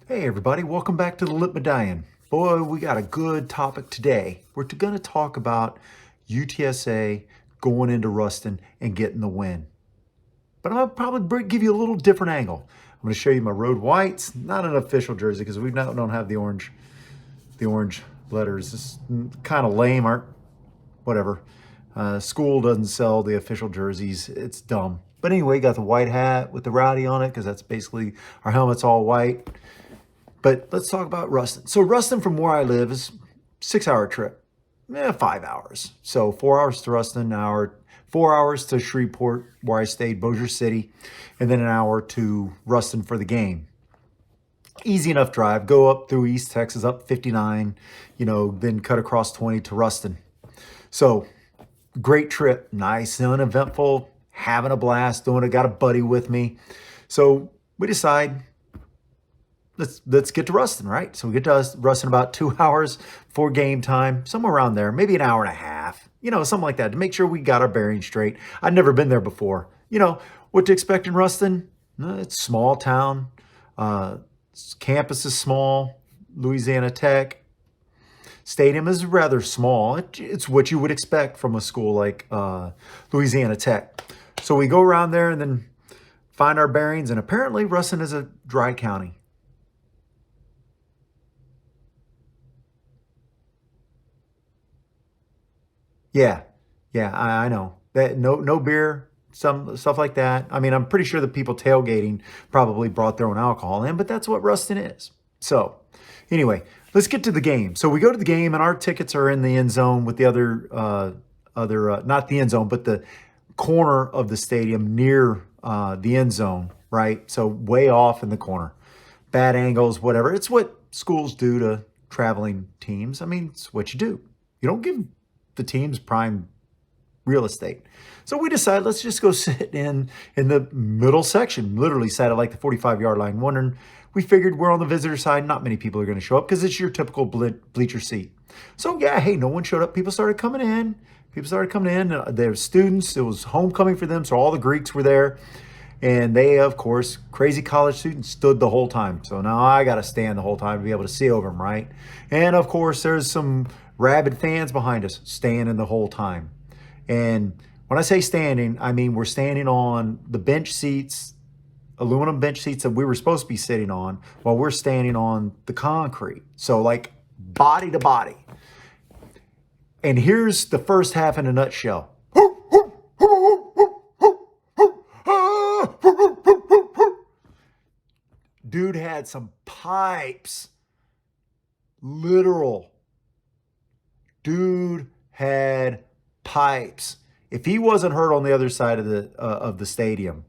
Hey everybody, welcome back to the Lip Medallion. Boy, we got a good topic today. We're going to talk about UTSA going into Ruston and getting the win. But I'll probably give you a little different angle. I'm going to show you my road whites, not an official jersey because we don't have the orange letters. It's kind of lame, whatever. School doesn't sell the official jerseys. It's dumb. But anyway, got the white hat with the rowdy on it because that's basically our helmet's all white. But let's talk about Ruston. So Ruston from where I live is 6-hour trip, 5 hours. So 4 hours to Ruston, 4 hours to Shreveport where I stayed, Bossier City, and then an hour to Ruston for the game. Easy enough drive, go up through East Texas, up 59, then cut across 20 to Ruston. So great trip, nice, uneventful, having a blast doing it, got a buddy with me. So we decide, let's get to Ruston, right? So we get to Ruston about 2 hours for game time, somewhere around there, maybe an hour and a half, something like that, to make sure we got our bearings straight. I'd never been there before. What to expect in Ruston? It's a small town. Campus is small. Louisiana Tech. Stadium is rather small. It's what you would expect from a school like Louisiana Tech. So we go around there and then find our bearings, and apparently Ruston is a dry county. Yeah, I know that no beer, some stuff like that. I mean, I'm pretty sure the people tailgating probably brought their own alcohol in, but that's what Ruston is. So anyway, let's get to the game. So we go to the game, and our tickets are in the end zone with the not the end zone, but the corner of the stadium near the end zone, right? So way off in the corner, bad angles, whatever. It's what schools do to traveling teams. I mean, it's what you do. You don't give the team's prime real estate. So we decided, let's just go sit in the middle section, literally sat at like the 45-yard line, we figured we're on the visitor side. Not many people are going to show up because it's your typical bleacher seat. So yeah, hey, no one showed up. People started coming in. There were students. It was homecoming for them. So all the Greeks were there. And they, of course, crazy college students stood the whole time. So now I got to stand the whole time to be able to see over them, right? And of course, there's some rabid fans behind us standing the whole time. And when I say standing, I mean we're standing on the bench seats, aluminum bench seats that we were supposed to be sitting on, while we're standing on the concrete. So like body to body. And here's the first half in a nutshell. Dude had some pipes. Literal. Dude had pipes. If he wasn't hurt on the other side of the stadium,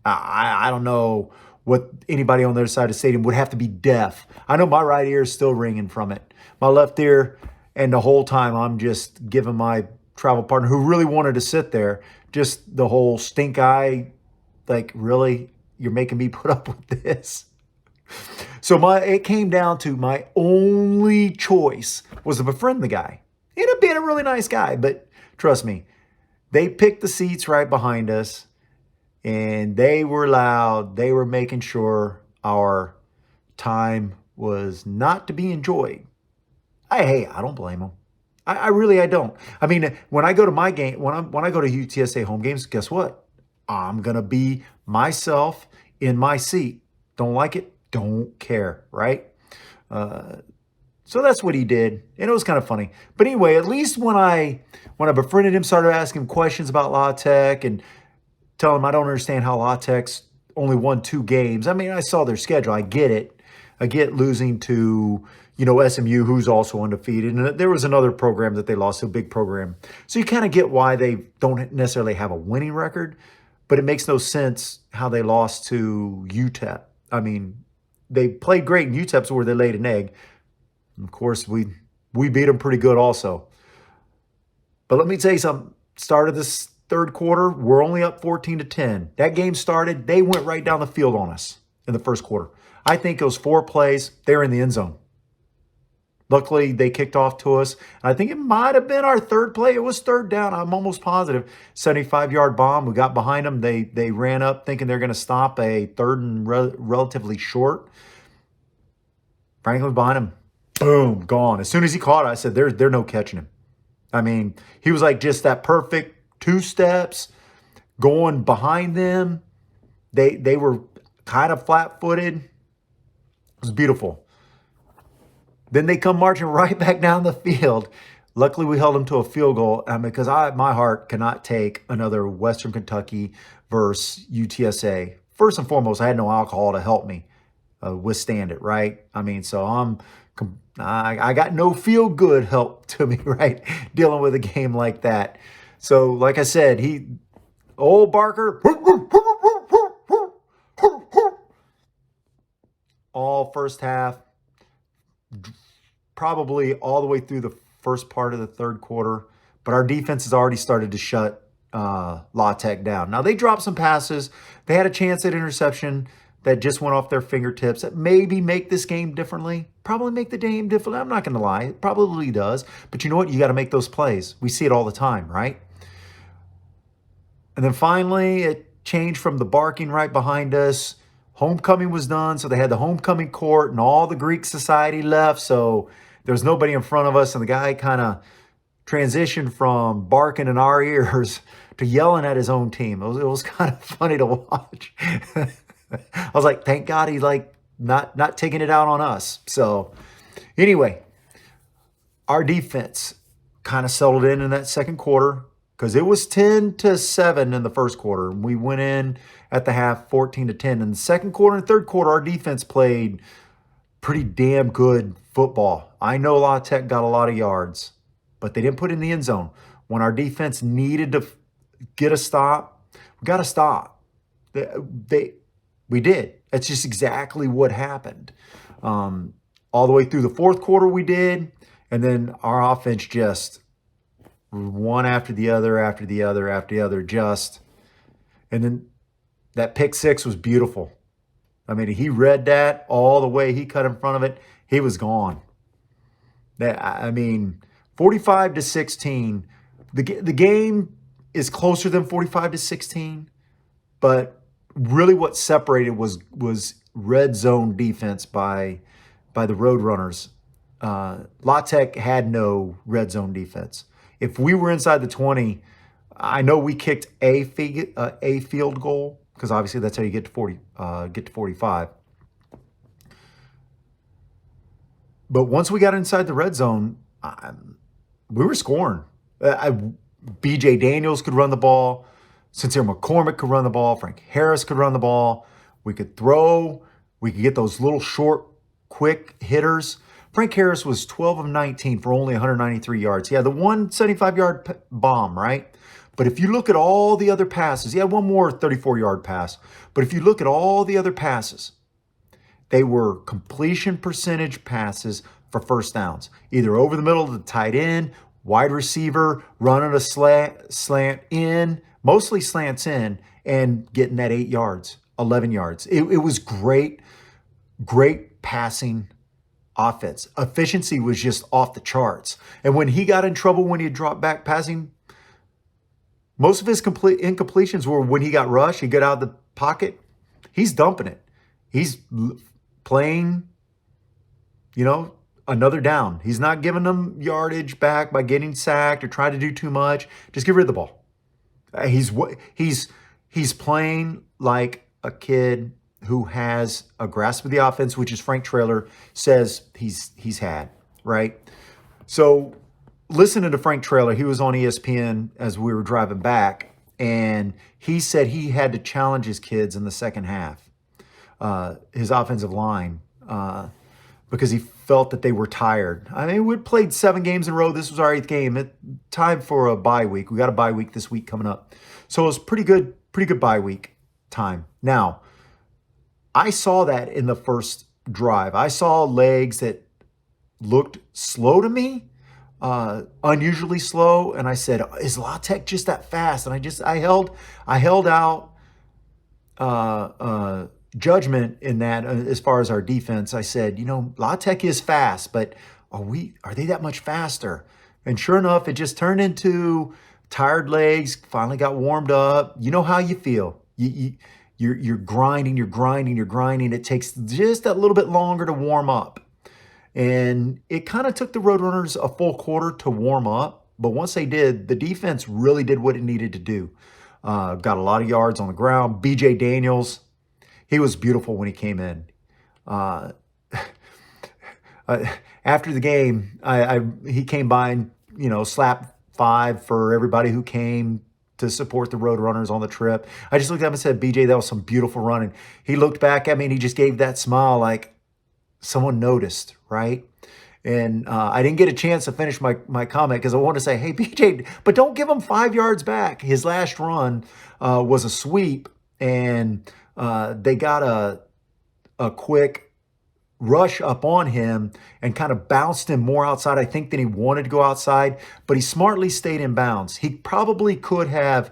I don't know what anybody on the other side of the stadium would have to be deaf. I know my right ear is still ringing from it. My left ear, and the whole time I'm just giving my travel partner, who really wanted to sit there, just the whole stink eye, like, really? You're making me put up with this? So it came down to my only choice was to befriend the guy. He ended up being a really nice guy, but trust me, they picked the seats right behind us, and they were loud. They were making sure our time was not to be enjoyed. I don't blame them. I don't. I mean, when I go to my game, when I go to UTSA home games, guess what? I'm gonna be myself in my seat. Don't like it? Don't care, right? So that's what he did, and it was kind of funny. But anyway, at least when I befriended him, started asking him questions about La Tech and telling him I don't understand how La Tech's only won 2 games. I mean, I saw their schedule. I get it. I get losing to, SMU, who's also undefeated. And there was another program that they lost to, a big program. So you kind of get why they don't necessarily have a winning record, but it makes no sense how they lost to UTEP. I mean, they played great in UTEP's where they laid an egg. Of course, we beat them pretty good also. But let me tell you something. Started this third quarter, we're only up 14-10. That game started, they went right down the field on us in the first quarter. I think it was 4 plays. They're in the end zone. Luckily, they kicked off to us. I think it might have been our third play. It was third down. I'm almost positive. 75-yard bomb. We got behind them. They ran up thinking they're going to stop a third and relatively short. Franklin behind him. Boom, gone. As soon as he caught it, I said, they're no catching him. I mean, he was like just that perfect 2 steps going behind them. They were kind of flat-footed. It was beautiful. Then they come marching right back down the field. Luckily, we held them to a field goal because my heart cannot take another Western Kentucky versus UTSA. First and foremost, I had no alcohol to help me withstand it, right? I mean, so I got no feel-good help to me, right, dealing with a game like that. So, like I said, old Barker, all first half, probably all the way through the first part of the third quarter. But our defense has already started to shut La Tech down. Now, they dropped some passes. They had a chance at interception that just went off their fingertips that maybe make this game differently. Probably make the game differently. I'm not going to lie. It probably does. But you know what? You got to make those plays. We see it all the time, right? And then finally, it changed from the barking right behind us. Homecoming was done, so they had the homecoming court, and all the Greek society left, so there was nobody in front of us, and the guy kind of transitioned from barking in our ears to yelling at his own team. It was kind of funny to watch. I was like, thank God he's like not taking it out on us. So anyway, our defense kind of settled in that second quarter because it was 10-7 in the first quarter. And we went in at the half 14-10. In the second quarter and third quarter, our defense played pretty damn good football. I know La Tech got a lot of yards, but they didn't put it in the end zone. When our defense needed to get a stop, we got to stop. We did. That's just exactly what happened. All the way through the fourth quarter we did, and then our offense just one after the other, after the other, after the other, and then that pick six was beautiful. I mean, he read that all the way. He cut in front of it. He was gone. I mean, 45-16. The game is closer than 45-16, but really what separated was red zone defense by the Roadrunners. La Tech had no red zone defense. If we were inside the 20, I know we kicked a field goal because obviously that's how you get to 45. But once we got inside the red zone, we were scoring. B.J. Daniels could run the ball. Sincere McCormick could run the ball. Frank Harris could run the ball. We could throw. We could get those little short, quick hitters. Frank Harris was 12 of 19 for only 193 yards. He had the 175-yard bomb, right? But if you look at all the other passes, he had one more 34-yard pass. But if you look at all the other passes, they were completion percentage passes for first downs. Either over the middle of the tight end, wide receiver, running a slant in, mostly slants in, and getting that 8 yards, 11 yards. It was great passing offense. Efficiency was just off the charts. And when he got in trouble when he dropped back passing, most of his incompletions were when he got rushed, he got out of the pocket, he's dumping it. He's playing, another down. He's not giving them yardage back by getting sacked or trying to do too much. Just get rid of the ball. He's playing like a kid who has a grasp of the offense, which is Frank Traylor says he's had, right? So listening to Frank Traylor, he was on ESPN as we were driving back, and he said he had to challenge his kids in the second half, his offensive line, because he felt that they were tired. I mean, we'd played 7 games in a row. This was our 8th game. Time for a bye week. We got a bye week this week coming up. So it was pretty good bye week time. Now, I saw that in the first drive. I saw legs that looked slow to me, unusually slow, and I said, "Is La Tech just that fast?" And I held out judgment in that as far as our defense. I said, La Tech is fast, but Are they that much faster? And sure enough, it just turned into tired legs, finally got warmed up. You know how you feel. You're grinding, you're grinding, you're grinding. It takes just a little bit longer to warm up. And it kind of took the Roadrunners a full quarter to warm up. But once they did, the defense really did what it needed to do. Got a lot of yards on the ground. B.J. Daniels, he was beautiful when he came in. After the game, he came by and, slapped 5 for everybody who came to support the Roadrunners on the trip. I just looked at him and said, BJ, that was some beautiful running. He looked back at me and he just gave that smile like someone noticed, right? And I didn't get a chance to finish my comment because I wanted to say, hey, BJ, but don't give him 5 yards back. His last run was a sweep, and they got a quick rush up on him and kind of bounced him more outside, I think, than he wanted to go outside, but he smartly stayed in bounds. He probably could have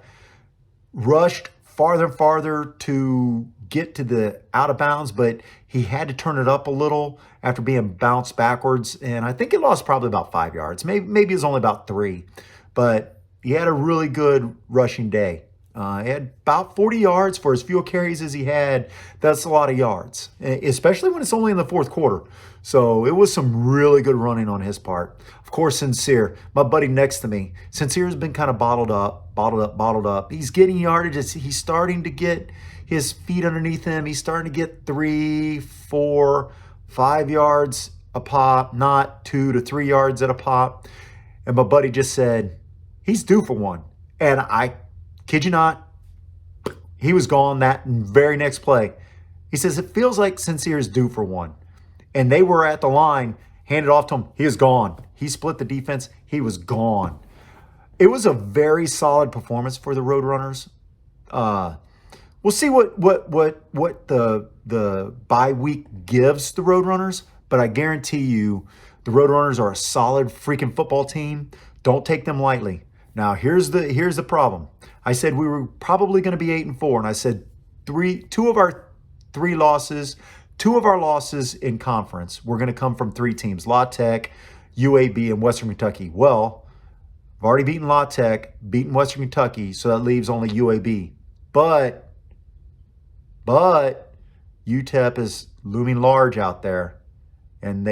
rushed farther and farther to get to the out of bounds, but he had to turn it up a little after being bounced backwards, and I think he lost probably about 5 yards. Maybe it was only about 3, but he had a really good rushing day. He had about 40 yards for as few carries as he had. That's a lot of yards, especially when it's only in the fourth quarter. So it was some really good running on his part. Of course, Sincere, my buddy next to me. Sincere's been kind of bottled up. He's getting yardage. He's starting to get his feet underneath him. He's starting to get 3, 4, 5 yards a pop, not 2 to 3 yards at a pop. And my buddy just said, he's due for one. And I kid you not, he was gone that very next play. He says, it feels like Sincere is due for one. And they were at the line, handed off to him. He is gone. He split the defense. He was gone. It was a very solid performance for the Roadrunners. We'll see what the bye week gives the Roadrunners, but I guarantee you the Roadrunners are a solid freaking football team. Don't take them lightly. Now, here's the problem. I said we were probably going to be 8-4, and I said two of our losses in conference were going to come from 3 teams: La Tech, UAB, and Western Kentucky. Well, I've already beaten La Tech, beaten Western Kentucky, so that leaves only UAB. But UTEP is looming large out there, and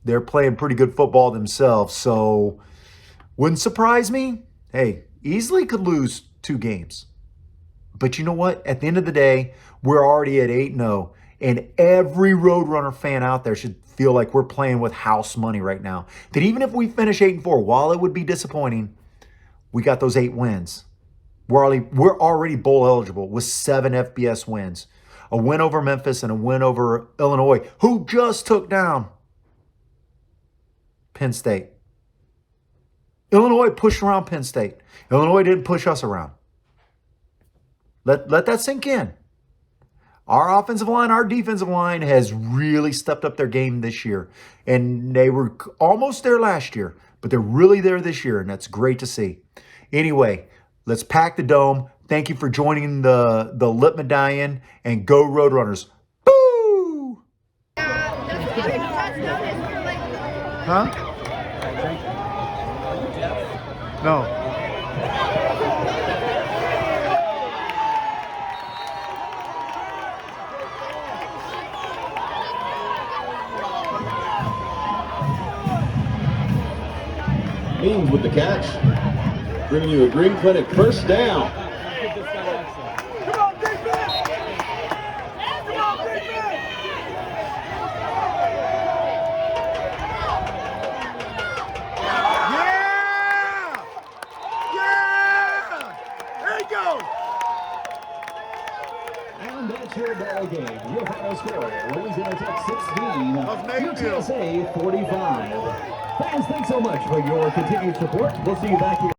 they're playing pretty good football themselves. So wouldn't surprise me. Hey, easily could lose 2 games. But you know what? At the end of the day, we're already at 8-0. And every Roadrunner fan out there should feel like we're playing with house money right now. That even if we finish 8-4, while it would be disappointing, we got those 8 wins. We're already bowl eligible with 7 FBS wins. A win over Memphis and a win over Illinois, who just took down Penn State. Illinois pushed around Penn State. Illinois didn't push us around. Let that sink in. Our offensive line, our defensive line has really stepped up their game this year. And they were almost there last year, but they're really there this year, and that's great to see. Anyway, let's pack the dome. Thank you for joining the Lip Medallion, and go Roadrunners. Boo! Huh? No. Means with the catch, bringing you a Green Clinic first down. And that's your ball game. Your final score, Louisiana Tech 16, UTSA 45. Fans, thanks so much for your continued support. We'll see you back here.